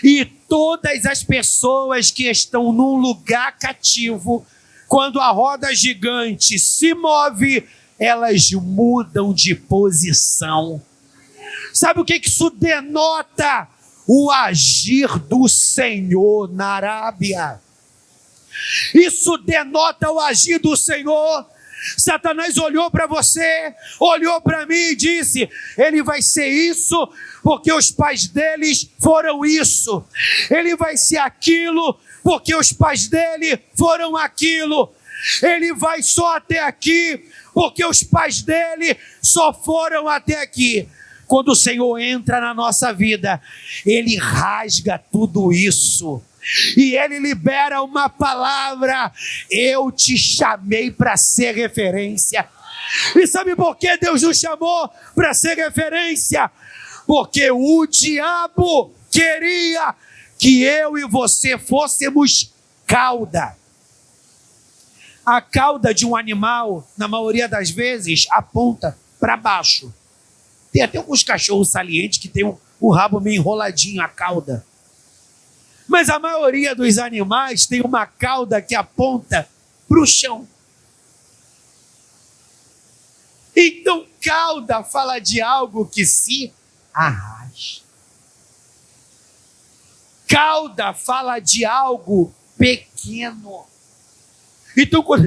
E todas as pessoas que estão num lugar cativo, quando a roda gigante se move, elas mudam de posição. Sabe o que isso denota? O agir do Senhor na Arábia. Isso denota o agir do Senhor. Satanás olhou para você, olhou para mim e disse: ele vai ser isso porque os pais deles foram isso. Ele vai ser aquilo porque os pais dele foram aquilo. Ele vai só até aqui porque os pais dele só foram até aqui. Quando o Senhor entra na nossa vida, Ele rasga tudo isso. E Ele libera uma palavra: eu te chamei para ser referência. E sabe por que Deus nos chamou para ser referência? Porque o diabo queria que eu e você fôssemos cauda. A cauda de um animal, na maioria das vezes, aponta para baixo. Tem até alguns cachorros salientes que tem o rabo meio enroladinho, a cauda. Mas a maioria dos animais tem uma cauda que aponta para o chão. Então, cauda fala de algo que se arrasta. Cauda fala de algo pequeno. Então, quando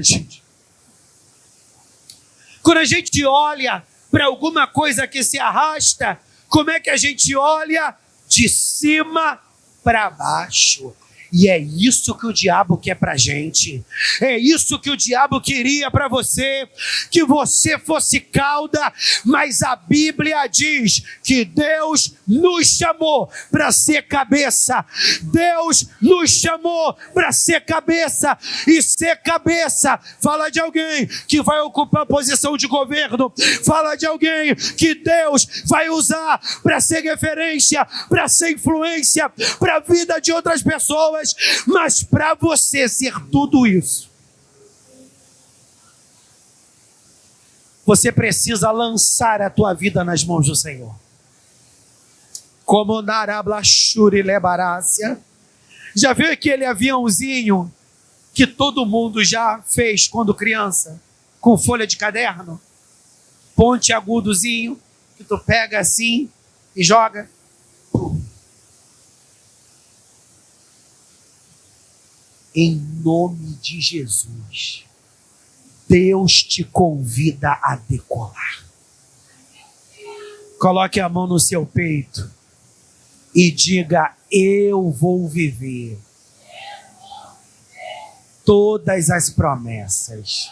a gente olha para alguma coisa que se arrasta, como é que a gente olha? De cima para baixo. E é isso que o diabo quer para a gente. É isso que o diabo queria para você. Que você fosse cauda. Mas a Bíblia diz que Deus nos chamou para ser cabeça. Deus nos chamou para ser cabeça. E ser cabeça fala de alguém que vai ocupar a posição de governo. Fala de alguém que Deus vai usar para ser referência, para ser influência para a vida de outras pessoas. Mas para você ser tudo isso, você precisa lançar a tua vida nas mãos do Senhor. Como Narablachuri Lebarácia. Já viu aquele aviãozinho que todo mundo já fez quando criança? Com folha de caderno? Ponte agudozinho, que tu pega assim e joga. Em nome de Jesus, Deus te convida a decolar. Coloque a mão no seu peito e diga: eu vou viver todas as promessas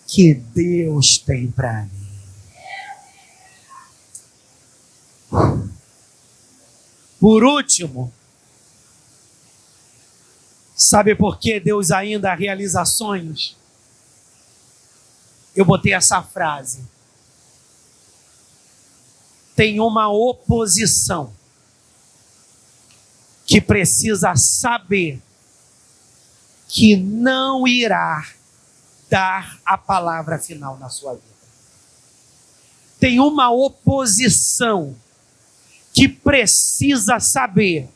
que Deus tem para mim. Por último, sabe por que Deus ainda realiza sonhos? Eu botei essa frase. Tem uma oposição que precisa saber que não irá dar a palavra final na sua vida. Tem uma oposição que precisa saber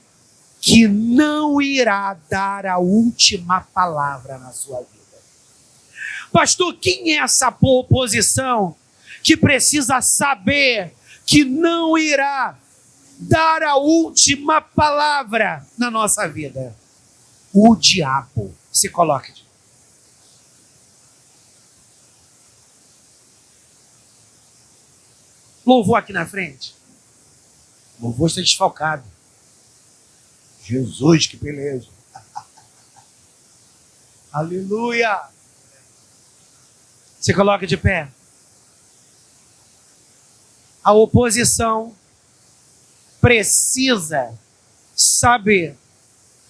que não irá dar a última palavra na sua vida. Pastor, quem é essa oposição que precisa saber que não irá dar a última palavra na nossa vida? O diabo. Se coloque. Louvor aqui na frente. Louvor está desfalcado. Jesus, que beleza. Aleluia. Se coloca de pé. A oposição precisa saber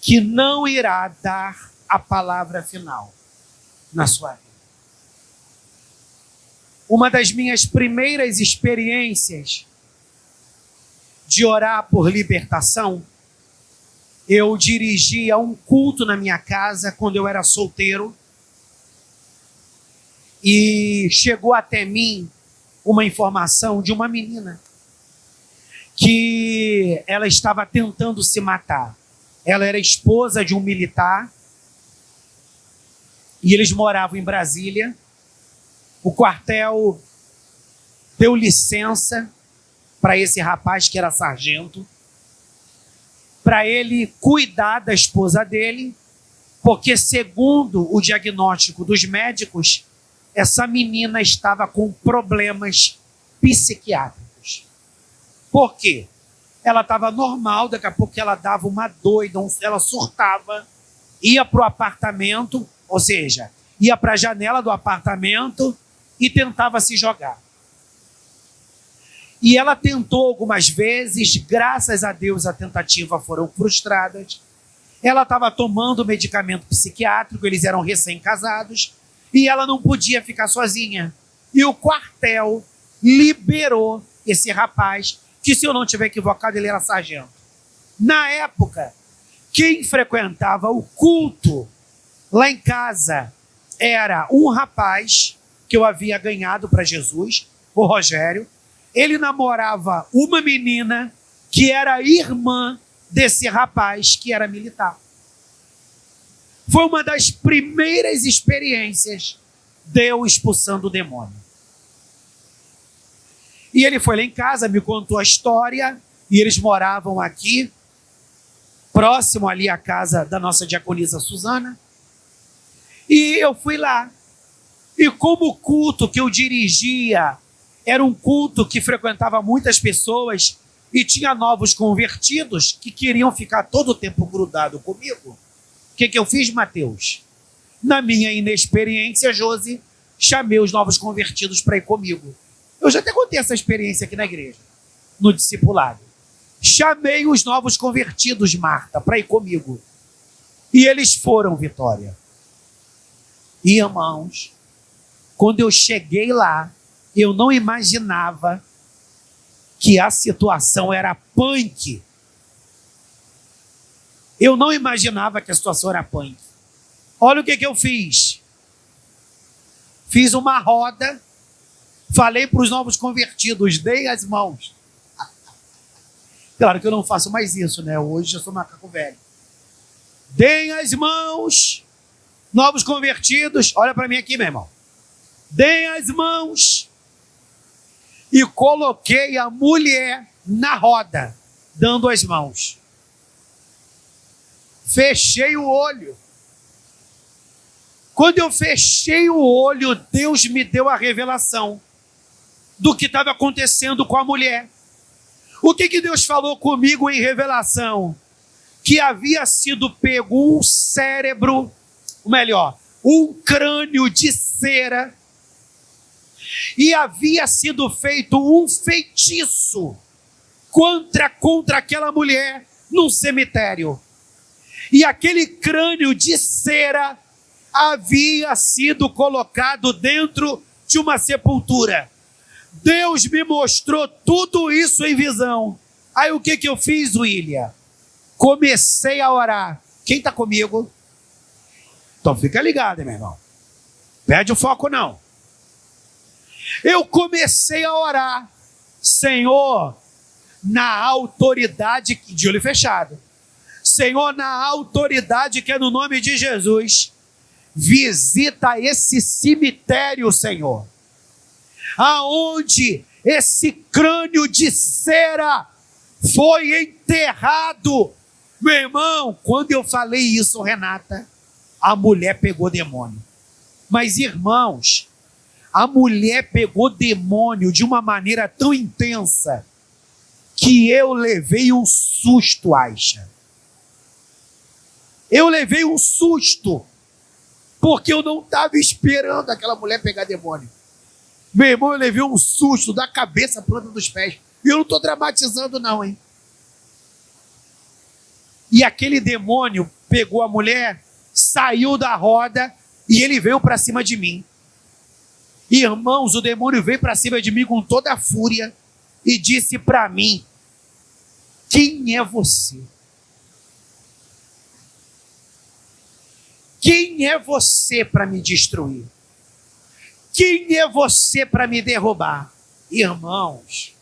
que não irá dar a palavra final na sua vida. Uma das minhas primeiras experiências de orar por libertação, eu dirigia um culto na minha casa quando eu era solteiro e chegou até mim uma informação de uma menina que ela estava tentando se matar. Ela era esposa de um militar e eles moravam em Brasília. O quartel deu licença para esse rapaz que era sargento, para ele cuidar da esposa dele, porque segundo o diagnóstico dos médicos, essa menina estava com problemas psiquiátricos. Por quê? Ela estava normal, daqui a pouco ela dava uma doida, ela surtava, ia para o apartamento, ou seja, ia para a janela do apartamento e tentava se jogar. E ela tentou algumas vezes, graças a Deus a tentativa foram frustradas. Ela estava tomando medicamento psiquiátrico, eles eram recém-casados, e ela não podia ficar sozinha. E o quartel liberou esse rapaz, que se eu não estiver equivocado, ele era sargento. Na época, quem frequentava o culto lá em casa era um rapaz que eu havia ganhado para Jesus, o Rogério. Ele namorava uma menina que era irmã desse rapaz que era militar. Foi uma das primeiras experiências de eu expulsando o demônio. E ele foi lá em casa, me contou a história, e eles moravam aqui, próximo ali à casa da nossa diaconisa Suzana. E eu fui lá. E como o culto que eu dirigia era um culto que frequentava muitas pessoas, e tinha novos convertidos que queriam ficar todo o tempo grudado comigo. O que eu fiz, Mateus? Na minha inexperiência, Josi, chamei os novos convertidos para ir comigo. Eu já até contei essa experiência aqui na igreja, no discipulado. Chamei os novos convertidos, Marta, para ir comigo. E eles foram, Vitória. E, irmãos, quando eu cheguei lá, eu não imaginava que a situação era punk. Eu não imaginava que a situação era punk. Olha o que eu fiz. Fiz uma roda, falei para os novos convertidos, dei as mãos. Claro que eu não faço mais isso, né? Hoje eu sou macaco velho. Deem as mãos, novos convertidos. Olha para mim aqui, meu irmão. Deem as mãos. E coloquei a mulher na roda, dando as mãos. Fechei o olho. Quando eu fechei o olho, Deus me deu a revelação do que estava acontecendo com a mulher. O que Deus falou comigo em revelação? Que havia sido pego um cérebro, ou melhor, um crânio de cera, e havia sido feito um feitiço contra aquela mulher num cemitério. E aquele crânio de cera havia sido colocado dentro de uma sepultura. Deus me mostrou tudo isso em visão. Aí o que eu fiz, William? Comecei a orar. Quem está comigo? Então fica ligado, meu irmão. Perde o foco não. Eu comecei a orar. Senhor, na autoridade, de olho fechado. Senhor, na autoridade que é no nome de Jesus, visita esse cemitério, Senhor, aonde esse crânio de cera foi enterrado. Meu irmão, quando eu falei isso, Renata, a mulher pegou demônio. Mas, irmãos, a mulher pegou demônio de uma maneira tão intensa que eu levei um susto, Aisha. Eu levei um susto, porque eu não estava esperando aquela mulher pegar demônio. Meu irmão, eu levei um susto da cabeça à planta dos pés. E eu não estou dramatizando não, hein? E aquele demônio pegou a mulher, saiu da roda e ele veio para cima de mim. Irmãos, o demônio veio para cima de mim com toda a fúria e disse para mim: quem é você? Quem é você para me destruir? Quem é você para me derrubar? Irmãos,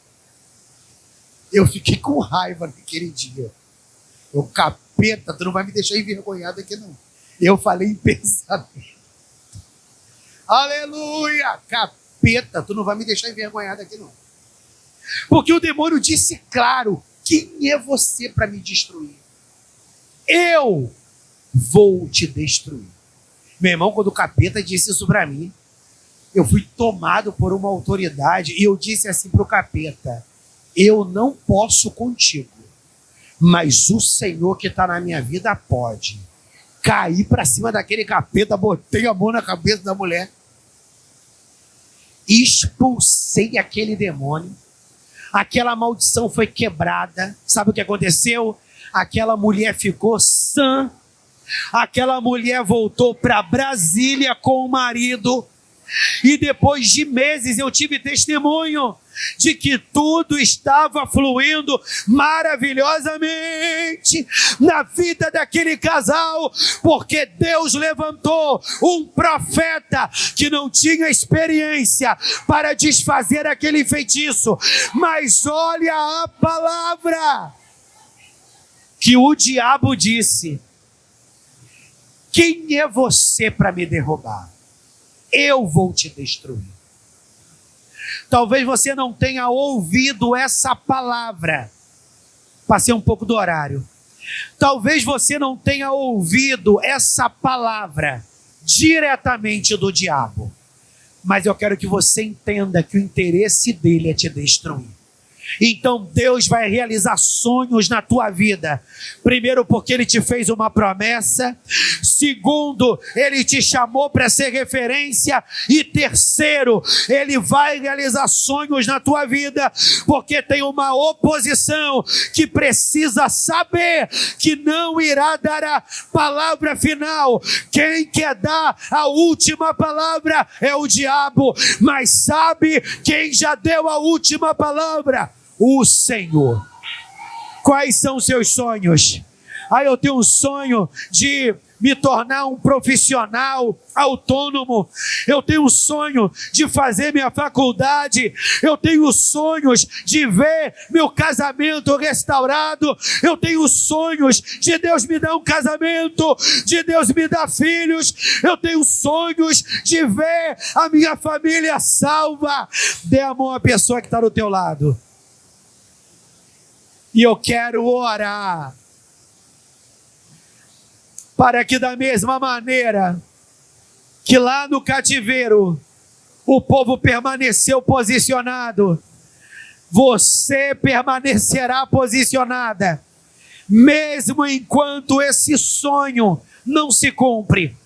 eu fiquei com raiva naquele dia. O capeta, tu não vai me deixar envergonhado aqui não. Eu falei em pensamento. Aleluia! Capeta, tu não vai me deixar envergonhado aqui não. Porque o demônio disse claro: quem é você para me destruir? Eu vou te destruir. Meu irmão, quando o capeta disse isso para mim, eu fui tomado por uma autoridade e eu disse assim para o capeta: eu não posso contigo, mas o Senhor que está na minha vida pode. Caí para cima daquele capeta, botei a mão na cabeça da mulher, expulsei aquele demônio, aquela maldição foi quebrada. Sabe o que aconteceu? Aquela mulher ficou sã, aquela mulher voltou para Brasília com o marido, e depois de meses eu tive testemunho de que tudo estava fluindo maravilhosamente na vida daquele casal, porque Deus levantou um profeta que não tinha experiência para desfazer aquele feitiço. Mas olha a palavra que o diabo disse: quem é você para me derrubar? Eu vou te destruir. Talvez você não tenha ouvido essa palavra. Passei um pouco do horário. Talvez você não tenha ouvido essa palavra diretamente do diabo. Mas eu quero que você entenda que o interesse dele é te destruir. Então Deus vai realizar sonhos na tua vida. Primeiro, porque Ele te fez uma promessa. Segundo, Ele te chamou para ser referência. E terceiro, Ele vai realizar sonhos na tua vida, porque tem uma oposição que precisa saber que não irá dar a palavra final. Quem quer dar a última palavra é o diabo, mas sabe quem já deu a última palavra? O Senhor. Quais são os seus sonhos? Eu tenho um sonho de me tornar um profissional autônomo. Eu tenho um sonho de fazer minha faculdade. Eu tenho sonhos de ver meu casamento restaurado. Eu tenho sonhos de Deus me dar um casamento, de Deus me dar filhos. Eu tenho sonhos de ver a minha família salva. Dê a mão à pessoa que está do teu lado. E eu quero orar para que, da mesma maneira que lá no cativeiro o povo permaneceu posicionado, você permanecerá posicionada, mesmo enquanto esse sonho não se cumpre.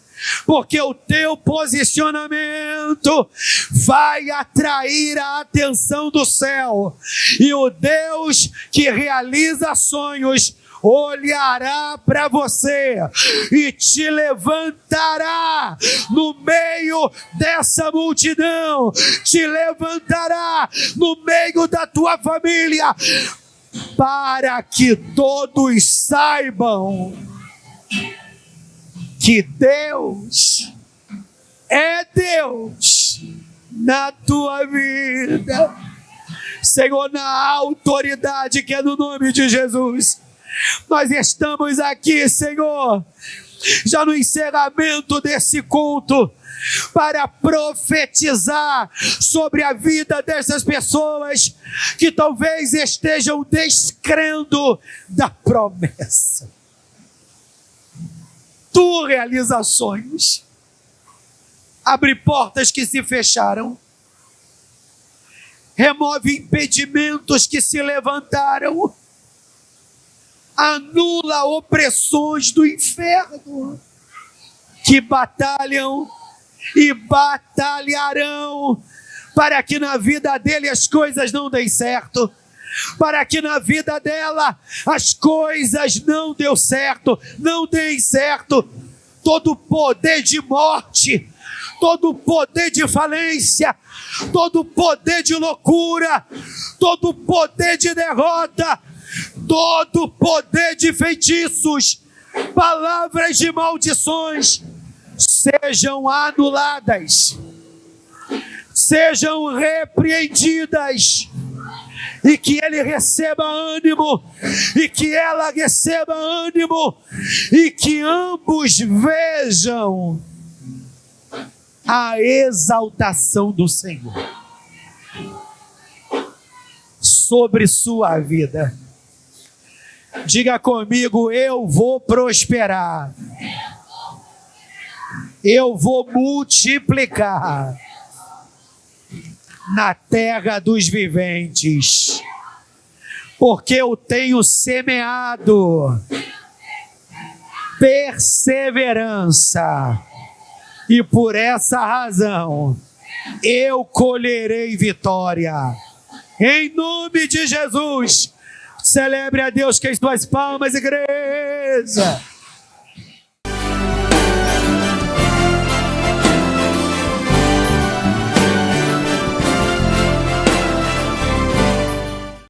Porque o teu posicionamento vai atrair a atenção do céu. E o Deus que realiza sonhos olhará para você e te levantará no meio dessa multidão, te levantará no meio da tua família, para que todos saibam que Deus é Deus na tua vida. Senhor, na autoridade que é no nome de Jesus, nós estamos aqui, Senhor, já no encerramento desse culto, para profetizar sobre a vida dessas pessoas que talvez estejam descrendo da promessa. Tu realiza sonhos, abre portas que se fecharam, remove impedimentos que se levantaram, anula opressões do inferno que batalham e batalharão para que na vida dele as coisas não deem certo, para que na vida dela as coisas não deem certo. Todo poder de morte, todo poder de falência, todo poder de loucura, todo poder de derrota, todo poder de feitiços, palavras de maldições, sejam anuladas, sejam repreendidas, e que ele receba ânimo, e que ela receba ânimo, e que ambos vejam a exaltação do Senhor sobre sua vida. Diga comigo: eu vou prosperar, eu vou multiplicar na terra dos viventes, porque eu tenho semeado perseverança, e por essa razão eu colherei vitória. Em nome de Jesus, celebre a Deus com as suas palmas, igreja.